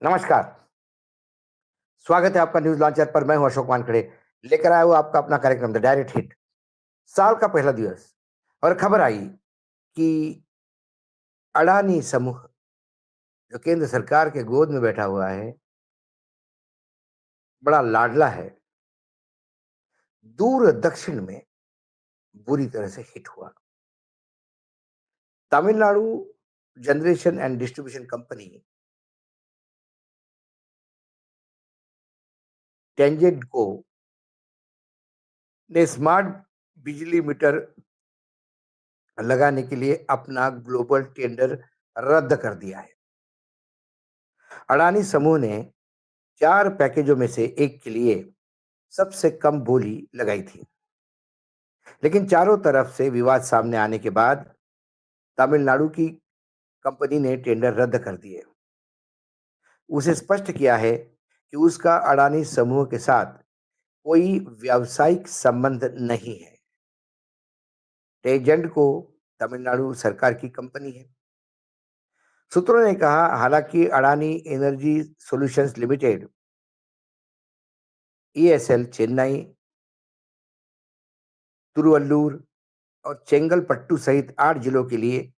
नमस्कार, स्वागत है आपका न्यूज़ लॉन्चर पर। मैं हूं अशोक वानखेड़े, लेकर आया हूं आपका अपना कार्यक्रम द डायरेक्ट हिट। साल का पहला दिवस और खबर आई कि अडानी समूह जो केंद्र सरकार के गोद में बैठा हुआ है, बड़ा लाडला है, दूर दक्षिण में बुरी तरह से हिट हुआ। Tamil Nadu generation and distribution company TANGEDCO ने स्मार्ट बिजली मीटर लगाने के लिए अपना ग्लोबल टेंडर रद्द कर दिया है। अडानी समूह ने 4 पैकेजों में से एक के लिए सबसे कम बोली लगाई थी, लेकिन चारों तरफ से विवाद सामने आने के बाद तमिलनाडु की कंपनी ने टेंडर रद्द कर दिए। उसे स्पष्ट किया है कि उसका अडानी समूह के साथ कोई व्यावसायिक संबंध नहीं है। टेजेंट को तमिलनाडु सरकार की कंपनी है। सूत्रों ने कहा, हालांकि Adani energy solutions limited ESL Chennai, Tiruvallur और चेंगलपट्टू सहित 8 जिलों के लिए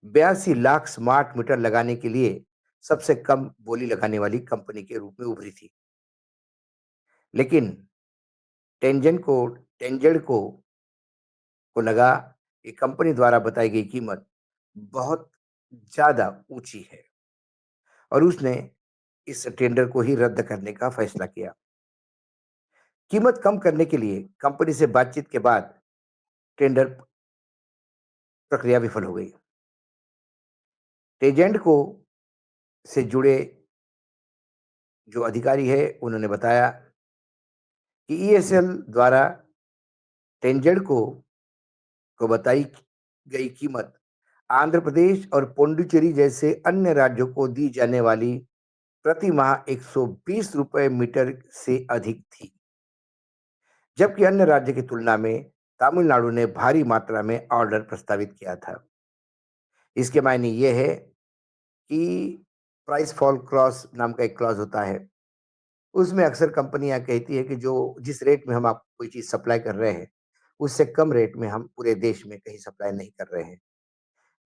82 लाख स्मार्ट मीटर लगाने के लिए सबसे कम बोली लगाने वाली कंपनी के रूप में उभरी थी। लेकिन टेंजेड को लगा कि कंपनी द्वारा बताई गई कीमत बहुत ज्यादा ऊंची है और उसने इस टेंडर को ही रद्द करने का फैसला किया। कीमत कम करने के लिए कंपनी से बातचीत के बाद टेंडर प्रक्रिया विफल हो गई। टेजेंट को से जुड़े जो अधिकारी है उन्होंने बताया कि ईएसएल द्वारा टेंजेड को बताई गई कीमत आंध्र प्रदेश और पुडुचेरी जैसे अन्य राज्यों को दी जाने वाली प्रति माह 120 रुपए मीटर से अधिक थी, जबकि अन्य राज्य की तुलना में तमिलनाडु ने भारी मात्रा में ऑर्डर प्रस्तावित किया था। इसके मायने ये है कि प्राइस फॉल क्लॉज नाम का एक क्लॉज होता है। उसमें अक्सर कंपनियां कहती है कि जो जिस रेट में हम आपको कोई चीज सप्लाई कर रहे हैं, उससे कम रेट में हम पूरे देश में कहीं सप्लाई नहीं कर रहे हैं।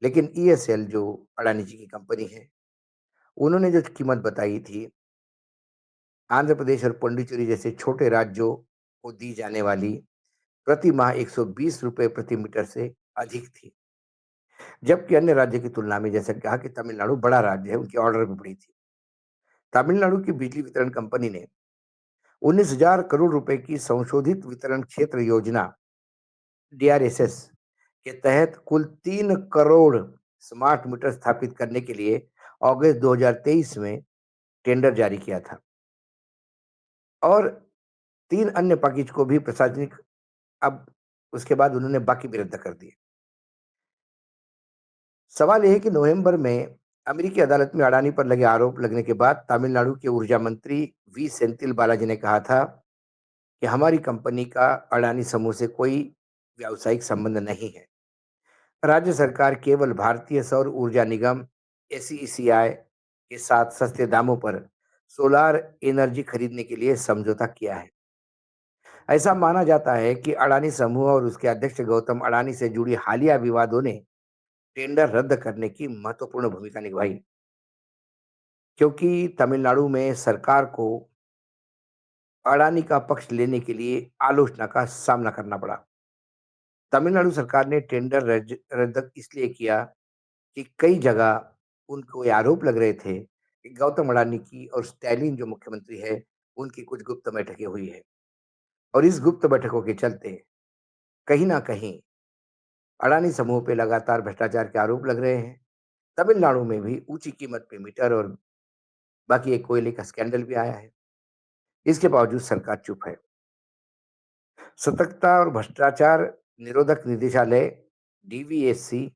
लेकिन ईएसएल जो अडानी जी की कंपनी है, उन्होंने जो कीमत बताई थी, आंध्र प्रदेश और पुडुचेरी जैसे छोटे राज्यों को दी जाने वाली प्रति माह 120 रुपए प्रति मीटर से अधिक थी। जबकि अन्य राज्य की तुलना में, जैसे कहा कि तमिलनाडु बड़ा राज्य है, उनकी ऑर्डर भी बड़ी थी। तमिलनाडु की बिजली वितरण कंपनी ने 19,000 करोड़ रुपए की संशोधित वितरण क्षेत्र योजना डीआरएसएस के तहत कुल 3 करोड़ स्मार्ट मीटर स्थापित करने के लिए अगस्त 2023 में टेंडर जारी किया था और 3 अन्य पैकेज को भी प्रशासनिक अब उसके बाद उन्होंने बाकी भी रद्द कर दिए। सवाल यह है कि नवंबर में अमेरिकी अदालत में अडानी पर लगे आरोप लगने के बाद तमिलनाडु के ऊर्जा मंत्री वी सेंथिल बालाजी ने कहा था कि हमारी कंपनी का अडानी समूह से कोई व्यावसायिक संबंध नहीं है। राज्य सरकार केवल भारतीय सौर ऊर्जा निगम एसईसीआई के साथ सस्ते दामों पर सोलार एनर्जी खरीदने के लिए समझौता किया है। ऐसा माना जाता है कि अडानी समूह और उसके अध्यक्ष गौतम अडानी से जुड़ी हालिया विवादों ने टेंडर रद्द करने की महत्वपूर्ण भूमिका निभाई, क्योंकि तमिलनाडु में सरकार को अडानी का पक्ष लेने के लिए आलोचना का सामना करना पड़ा। तमिलनाडु सरकार ने टेंडर रद्द इसलिए किया कि कई जगह उनको ये आरोप लग रहे थे कि गौतम अडानी की और स्टैलिन जो मुख्यमंत्री है, उनकी कुछ गुप्त बैठकें हुई है और इस गुप्त बैठकों के चलते कहीं ना कहीं अडानी समूह पे लगातार भ्रष्टाचार के आरोप लग रहे हैं। तमिलनाडु में भी ऊंची कीमत पे मीटर और बाकी एक कोयले का स्कैंडल भी आया है। इसके बावजूद सरकार चुप है। सतर्कता और भ्रष्टाचार निरोधक निदेशालय डीवीएससी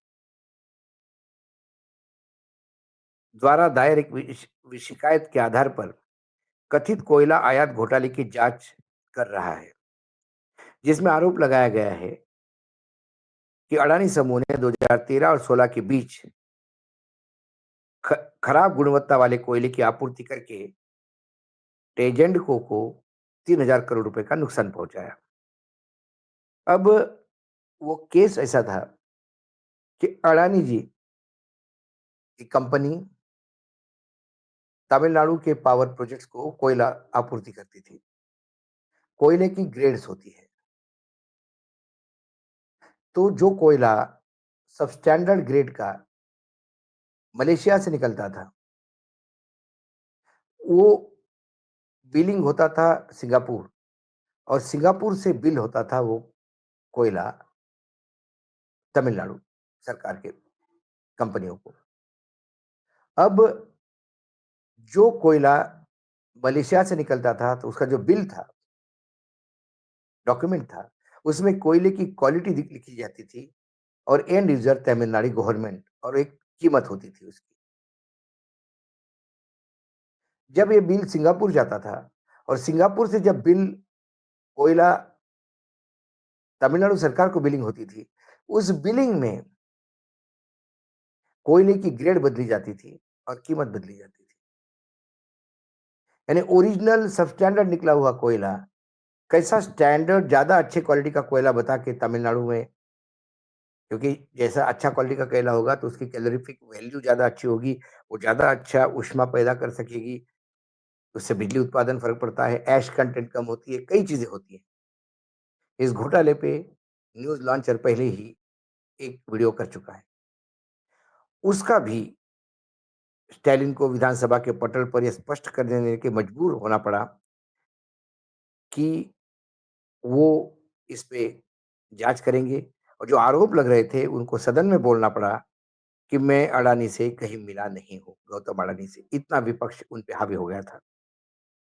द्वारा दायर एक शिकायत के आधार पर कथित कोयला आयात घोटाले की जांच कर रहा है, जिसमें आरोप लगाया गया है कि अडानी समूह ने 2013 और 16 के बीच खराब गुणवत्ता वाले कोयले की आपूर्ति करके टेजेंडको को 3,000 करोड़ रुपए का नुकसान पहुँचाया। अब वो केस ऐसा था कि अडानी जी की कंपनी तमिलनाडु के पावर प्रोजेक्ट्स को कोयला आपूर्ति करती थी। कोयले की ग्रेड्स होती है। तो जो कोयला सबस्टैंडर्ड ग्रेड का मलेशिया से निकलता था, वो बिलिंग होता था सिंगापुर और सिंगापुर से बिल होता था वो कोयला तमिलनाडु सरकार के कंपनियों को। अब जो कोयला मलेशिया से निकलता था, तो उसका जो बिल था, डॉक्यूमेंट था, उसमें कोयले की क्वालिटी लिखी जाती थी और एंड यूजर तमिलनाडु गवर्नमेंट और एक कीमत होती थी उसकी। जब ये बिल सिंगापुर जाता था और सिंगापुर से जब बिल कोयला तमिलनाडु सरकार को बिलिंग होती थी, उस बिलिंग में कोयले की ग्रेड बदली जाती थी और कीमत बदली जाती थी। यानी ओरिजिनल सबस्टैंडर्ड निकला हुआ कोयला कैसा स्टैंडर्ड ज्यादा अच्छे क्वालिटी का कोयला बता के तमिलनाडु में, क्योंकि जैसा अच्छा क्वालिटी का कोयला होगा तो उसकी कैलोरीफिक वैल्यू ज्यादा अच्छी होगी, वो ज्यादा अच्छा ऊष्मा पैदा कर सकेगी, उससे बिजली उत्पादन फर्क पड़ता है, ऐश कंटेंट कम होती है, कई चीजें होती हैं। इस घोटाले पे न्यूज लॉन्चर पहले ही एक वीडियो कर चुका है। उसका भी स्टालिन को विधानसभा के पटल पर यह स्पष्ट कर देने के मजबूर होना पड़ा कि वो इस पे जांच करेंगे, और जो आरोप लग रहे थे उनको सदन में बोलना पड़ा कि मैं अडानी से कहीं मिला नहीं हूँ, गौतम अडानी से। इतना विपक्ष उन पे हावी हो गया था।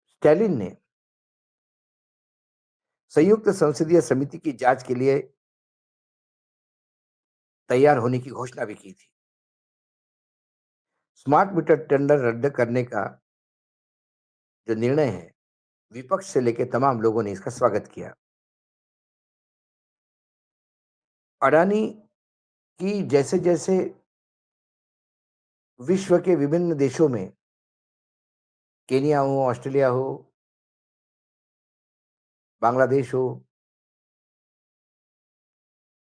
स्टालिन ने संयुक्त संसदीय समिति की जांच के लिए तैयार होने की घोषणा भी की थी। स्मार्ट मीटर टेंडर रद्द करने का जो निर्णय है, विपक्ष से लेकर तमाम लोगों ने इसका स्वागत किया। अडानी की जैसे-जैसे विश्व के विभिन्न देशों में, केनिया हो, ऑस्ट्रेलिया हो, बांग्लादेश हो,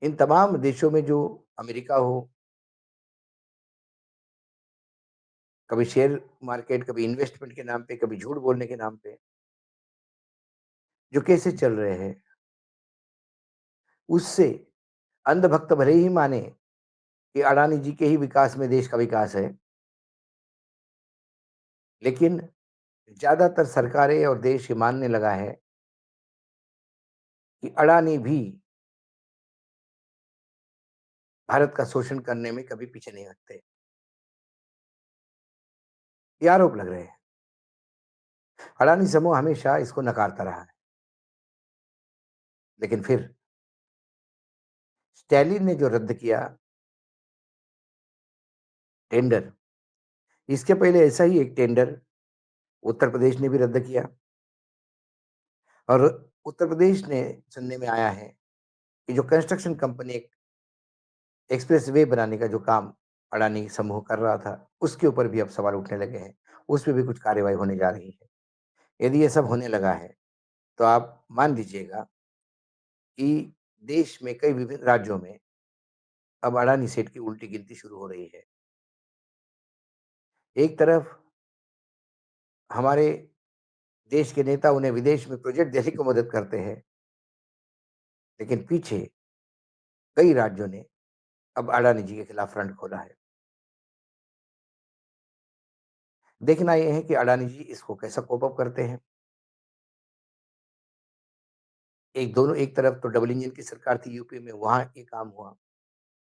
इन तमाम देशों में जो अमेरिका हो, कभी शेयर मार्केट, कभी इन्वेस्टमेंट के नाम पे, कभी झूठ बोलने के नाम पे, जो केसेस चल रहे हैं, उससे अंधभक्त भले ही माने कि अडानी जी के ही विकास में देश का विकास है, लेकिन ज्यादातर सरकारें और देश ये मानने लगा है कि अडानी भी भारत का शोषण करने में कभी पीछे नहीं हटते। ये आरोप लग रहे हैं। अडानी समूह हमेशा इसको नकारता रहा है, लेकिन फिर स्टैलिन ने जो रद्द किया टेंडर, इसके पहले ऐसा ही एक टेंडर उत्तर प्रदेश ने भी रद्द किया, और उत्तर प्रदेश ने सुनने में आया है कि जो कंस्ट्रक्शन कंपनी एक एक्सप्रेस वे बनाने का जो काम अडानी समूह कर रहा था, उसके ऊपर भी अब सवाल उठने लगे हैं। उस पे भी कुछ कार्रवाई होने जा रही है। यदि ये सब होने लगा है, तो आप मान लीजिएगा कि देश में कई विभिन्न राज्यों में अब अडानी सेठ की उल्टी गिनती शुरू हो रही है। एक तरफ हमारे देश के नेता उन्हें विदेश में प्रोजेक्ट देने की मदद करते हैं, लेकिन पीछे कई राज्यों ने अब अडानी जी के खिलाफ फ्रंट खोला है। देखना ये है कि अडानी जी इसको कैसा कोप अप करते हैं। एक तरफ तो डबल इंजन की सरकार थी यूपी में, वहाँ ये काम हुआ,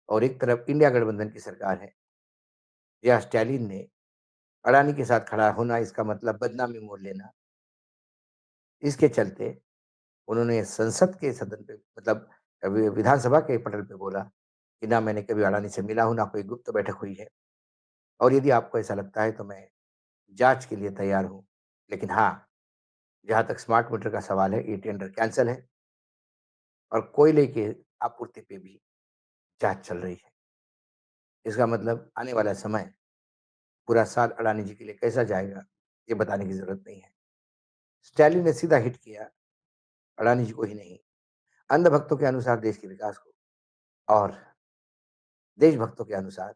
और एक तरफ इंडिया गठबंधन की सरकार है। या स्टालिन ने अडानी के साथ खड़ा होना, इसका मतलब बदनामी मोल लेना। इसके चलते उन्होंने संसद के सदन पे, मतलब विधानसभा के पटल पे बोला कि ना मैंने कभी अडानी से मिला हूँ, ना कोई गुप्त बैठक हुई है, और यदि आपको ऐसा लगता है तो मैं जांच के लिए तैयार हूँ। लेकिन हाँ, जहाँ तक स्मार्ट मीटर का सवाल है, ये टेंडर कैंसल है और कोयले की आपूर्ति पे भी जांच चल रही है। इसका मतलब आने वाला समय पूरा साल अडानी जी के लिए कैसा जाएगा, ये बताने की ज़रूरत नहीं है। स्टैलिन ने सीधा हिट किया, अडानी जी को ही नहीं, अंधभक्तों के अनुसार देश के विकास को और देशभक्तों के अनुसार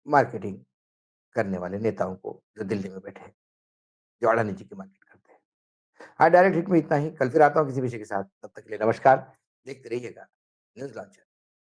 मार्केटिंग करने वाले नेताओं को, जो दिल्ली में बैठे हैं, जो अडानी जी की मार्केट करते हैं। हाँ, डायरेक्ट हिट में इतना ही। कल फिर आता हूँ किसी विषय के साथ। तब तक के लिए नमस्कार। देखते रहिएगा न्यूज़ लॉन्चर।